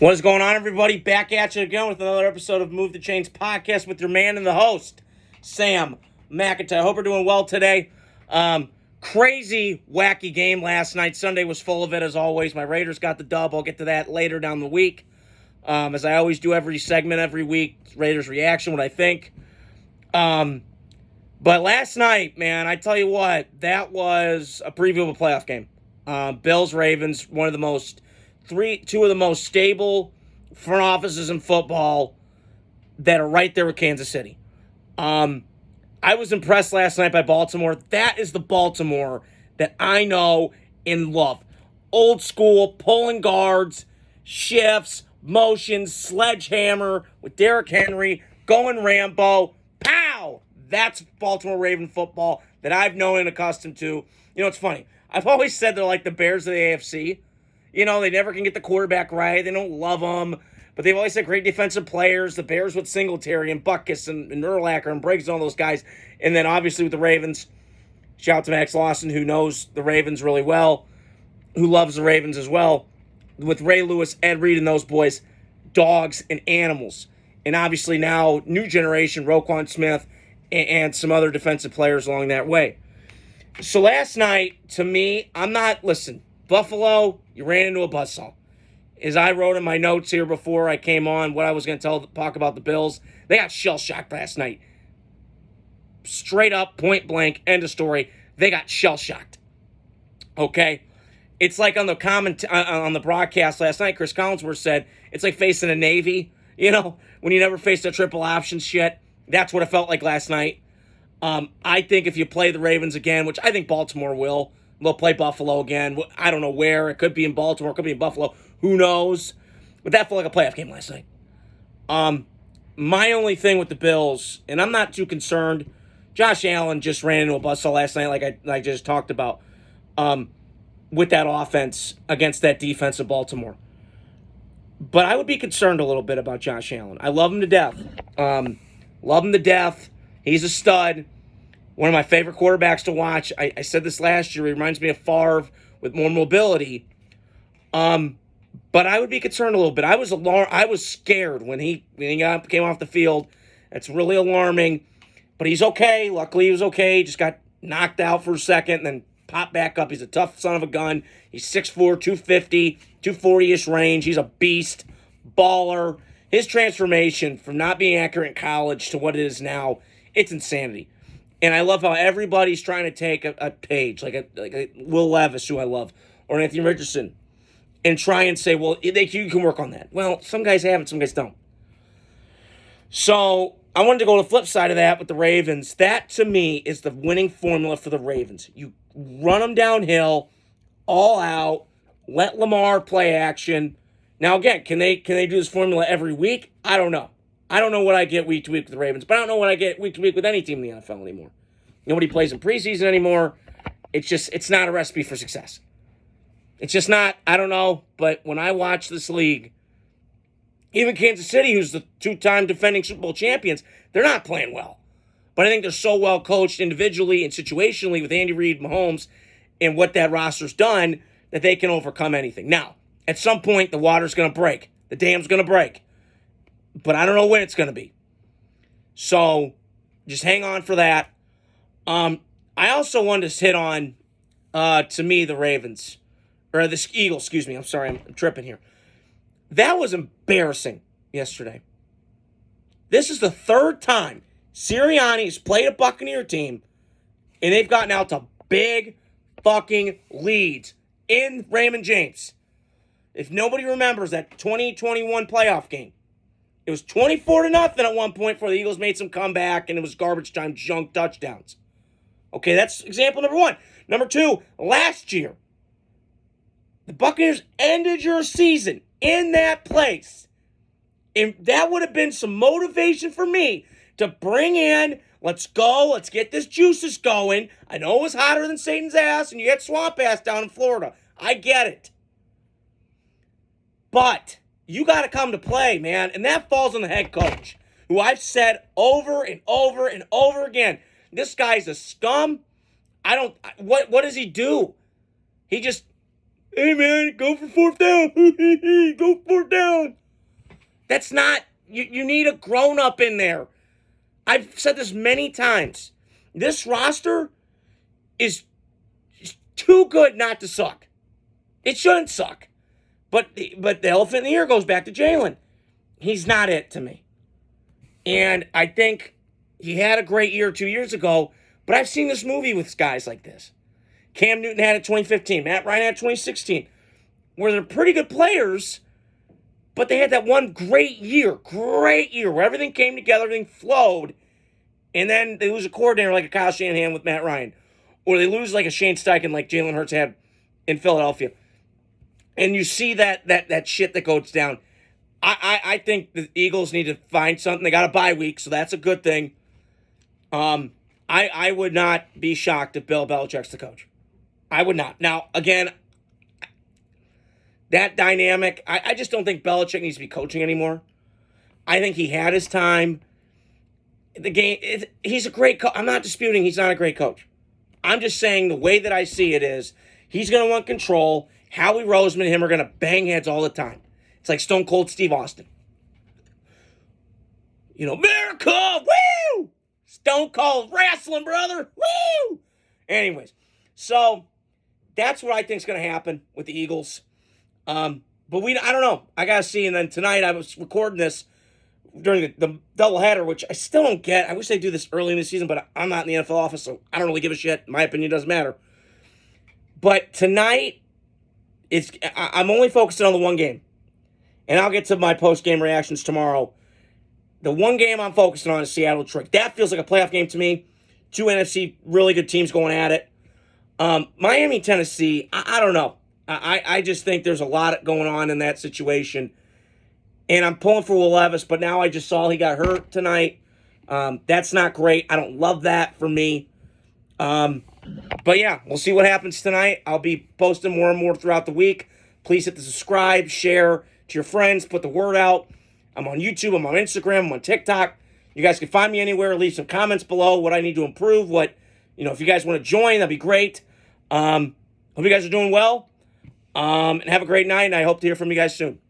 What is going on, everybody? Back at you again with another episode of Move the Chains podcast with your man and the host, Sam McIntyre. I hope you're doing well today. Crazy, wacky game last night. Sunday was full of it, as always. My Raiders got the dub. I'll get to that later down the week. As I always do every segment, every week, Raiders reaction, what I think. But last night, man, I tell you what, that was a preview of a playoff game. Bills-Ravens, two of the most stable front offices in football that are right there with Kansas City. I was impressed last night by Baltimore. That is the Baltimore that I know and love. Old school, pulling guards, shifts, motions, sledgehammer with Derrick Henry, going Rambo. Pow! That's Baltimore Raven football that I've known and accustomed to. You know, it's funny. I've always said they're like the Bears of the AFC. You know, they never can get the quarterback right. They don't love them. But they've always had great defensive players. The Bears with Singletary and Butkus and Urlacher and Briggs and all those guys. And then obviously with the Ravens, shout out to Max Lawson, who knows the Ravens really well, who loves the Ravens as well. With Ray Lewis, Ed Reed, and those boys, dogs and animals. And obviously now, new generation, Roquan Smith and some other defensive players along that way. So last night, to me, Buffalo, you ran into a buzzsaw. As I wrote in my notes here before I came on, what I was going to talk about the Bills, they got shell-shocked last night. Straight up, point blank, end of story. They got shell-shocked. Okay? It's like on the broadcast last night, Chris Collinsworth said, it's like facing a Navy, you know, when you never faced a triple option shit. That's what it felt like last night. I think if you play the Ravens again, which I think Baltimore will, they'll play Buffalo again. I don't know where. It could be in Baltimore. It could be in Buffalo. Who knows? But that felt like a playoff game last night. My only thing with the Bills, and I'm not too concerned, Josh Allen just ran into a buzzsaw last night like I just talked about with that offense against that defense of Baltimore. But I would be concerned a little bit about Josh Allen. I love him to death. He's a stud. One of my favorite quarterbacks to watch. I said this last year. He reminds me of Favre with more mobility. But I would be concerned a little bit. I was scared when he came off the field. That's really alarming. But he's okay. Luckily, he was okay. He just got knocked out for a second and then popped back up. He's a tough son of a gun. He's 6'4", 250, 240-ish range. He's a beast, baller. His transformation from not being accurate in college to what it is now, it's insanity. And I love how everybody's trying to take a page, like a Will Levis, who I love, or Anthony Richardson, and try and say, well, you can work on that. Well, some guys have it, some guys don't. So I wanted to go to the flip side of that with the Ravens. That, to me, is the winning formula for the Ravens. You run them downhill, all out, let Lamar play action. Now, again, can they do this formula every week? I don't know. I don't know what I get week to week with the Ravens, but I don't know what I get week to week with any team in the NFL anymore. Nobody plays in preseason anymore. It's not a recipe for success. It's just not. I don't know, but when I watch this league, even Kansas City, who's the two-time defending Super Bowl champions, they're not playing well. But I think they're so well coached individually and situationally with Andy Reid, Mahomes, and what that roster's done that they can overcome anything. Now, at some point, the water's going to break. The dam's going to break. But I don't know when it's going to be. So, just hang on for that. I also wanted to hit on, to me, the Ravens. Or the Eagles, excuse me. I'm sorry, I'm tripping here. That was embarrassing yesterday. This is the third time Sirianni's played a Buccaneer team, and they've gotten out to big fucking leads in Raymond James. If nobody remembers that 2021 playoff game, it was 24-0 at one point before the Eagles made some comeback, and it was garbage time junk touchdowns. Okay, that's example number one. Number two, last year, the Buccaneers ended your season in that place. And that would have been some motivation for me to bring in, let's go, let's get this juices going. I know it was hotter than Satan's ass, and you get swamp ass down in Florida. I get it. But you got to come to play, man. And that falls on the head coach, who I've said over and over and over again, this guy's a scum. What does he do? He just Hey, man, go for fourth down. Go for fourth down. That's not, you need a grown-up in there. I've said this many times. This roster is too good not to suck. It shouldn't suck. But the elephant in the ear goes back to Jalen. He's not it to me. And I think he had a great year 2 years ago, but I've seen this movie with guys like this. Cam Newton had it 2015. Matt Ryan had 2016. Where they're pretty good players, but they had that one great year where everything came together, everything flowed, and then they lose a coordinator like a Kyle Shanahan with Matt Ryan. Or they lose like a Shane Steichen like Jalen Hurts had in Philadelphia. And you see that shit that goes down. I think the Eagles need to find something. They got a bye week, so that's a good thing. I would not be shocked if Bill Belichick's the coach. I would not. Now, again, that dynamic, I just don't think Belichick needs to be coaching anymore. I think he had his time. The game, he's a great coach. I'm not disputing he's not a great coach. I'm just saying the way that I see it is he's going to want control. Howie Roseman and him are going to bang heads all the time. It's like Stone Cold Steve Austin. You know, America, woo! Stone Cold wrestling, brother, woo! Anyways, so that's what I think is going to happen with the Eagles. But I don't know. I got to see. And then tonight I was recording this during the doubleheader, which I still don't get. I wish they'd do this early in the season, but I'm not in the NFL office, so I don't really give a shit. My opinion doesn't matter. But tonight, I'm only focusing on the one game. And I'll get to my post-game reactions tomorrow. The one game I'm focusing on is Seattle-Detroit. That feels like a playoff game to me. Two NFC really good teams going at it. Miami-Tennessee, I don't know. I just think there's a lot going on in that situation. And I'm pulling for Will Levis, but now I just saw he got hurt tonight. That's not great. I don't love that for me. But yeah, we'll see what happens tonight. I'll be posting more and more throughout the week. Please hit the subscribe, share to your friends, put the word out. I'm on YouTube, I'm on Instagram, I'm on TikTok. You guys can find me anywhere. Leave some comments below what I need to improve. If you guys want to join, that'd be great. Hope you guys are doing well. And have a great night, and I hope to hear from you guys soon.